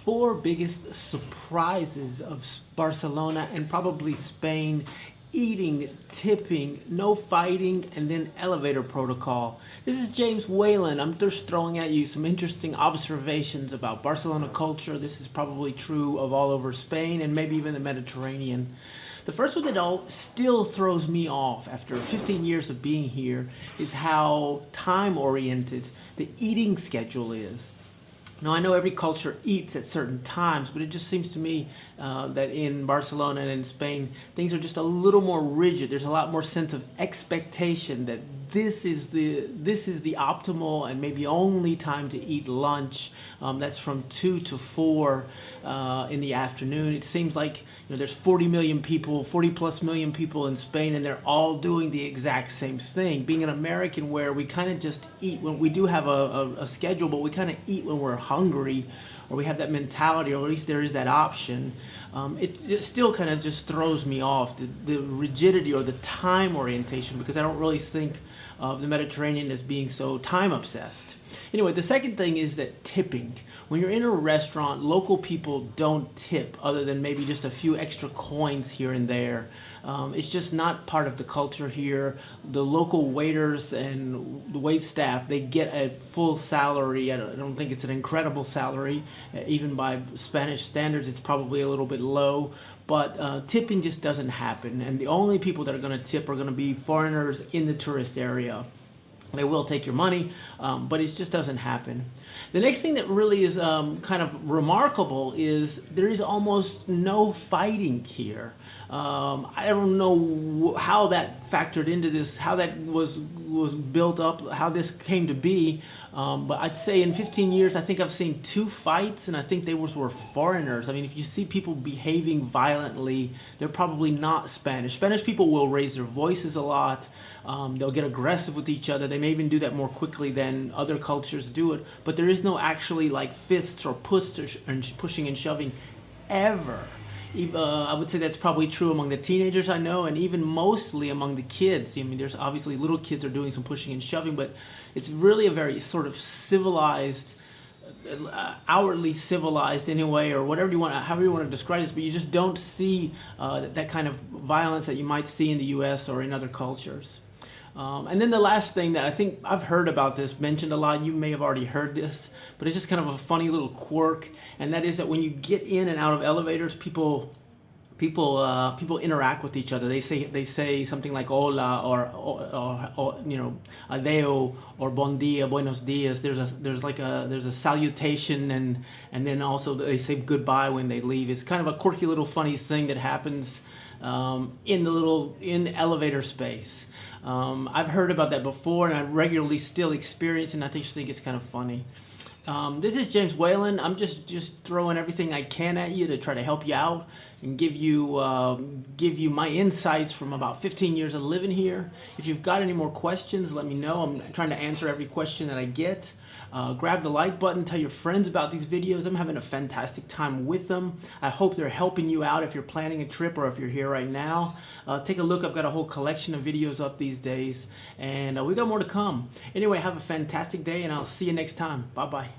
four biggest surprises of Barcelona and probably Spain: eating, tipping, no fighting, and then elevator protocol. This is James Whalen. I'm just throwing at you some interesting observations about Barcelona culture. This is probably true of all over Spain and maybe even the Mediterranean. The first one that still throws me off after 15 years of being here is how time oriented the eating schedule is. Now, I know every culture eats at certain times, but it just seems to me that in Barcelona and in Spain, things are just a little more rigid. There's a lot more sense of expectation that this is the optimal and maybe only time to eat lunch. That's from 2 to 4 in the afternoon. It seems like there's 40 million people, 40 plus million people in Spain, and they're all doing the exact same thing. Being an American, where we kind of just eat when we do have a schedule, but we kind of eat when we're hungry, or we have that mentality, or at least there is that option. It still kind of just throws me off, the rigidity or the time orientation, because I don't really think of the Mediterranean as being so time obsessed. Anyway, the second thing is that tipping. When you're in a restaurant, local people don't tip other than maybe just a few extra coins here and there. It's just not part of the culture here. The local waiters and the wait staff, they get a full salary. I don't think it's an incredible salary. Even by Spanish standards, it's probably a little bit low. But tipping just doesn't happen. And the only people that are going to tip are going to be foreigners in the tourist area. They will take your money, but it just doesn't happen. The next thing that really is kind of remarkable is there is almost no fighting here. I don't know how that factored into this, how that was built up, how this came to be. But I'd say in 15 years, I think I've seen 2 fights, and I think they were foreigners. I mean, if you see people behaving violently, they're probably not Spanish. Spanish people will raise their voices a lot. They'll get aggressive with each other. They may even do that more quickly than other cultures do it. But there is no actually like fists or pushing and shoving ever. I would say that's probably true among the teenagers I know, and even mostly among the kids. I mean, there's obviously little kids are doing some pushing and shoving, but it's really a very sort of civilized, outwardly civilized anyway, or whatever you want, however you want to describe this. But you just don't see that kind of violence that you might see in the U.S. or in other cultures. And then the last thing that I think I've heard about this mentioned a lot, you may have already heard this, but it's just kind of a funny little quirk, and that is that when you get in and out of elevators, people interact with each other. They say something like hola or adeo or bon dia, buenos dias. There's a salutation, and then also they say goodbye when they leave. It's kind of a quirky little funny thing that happens in elevator space. I've heard about that before, and I regularly still experience it, and I just think it's kind of funny. This is James Whalen. I'm just throwing everything I can at you to try to help you out and give you my insights from about 15 years of living here. If you've got any more questions, let me know. I'm trying to answer every question that I get. Grab the like button, tell your friends about these videos. I'm having a fantastic time with them. I hope they're helping you out if you're planning a trip or if you're here right now. Take a look. I've got a whole collection of videos up these days, and we got more to come. Anyway, have a fantastic day, and I'll see you next time. Bye-bye.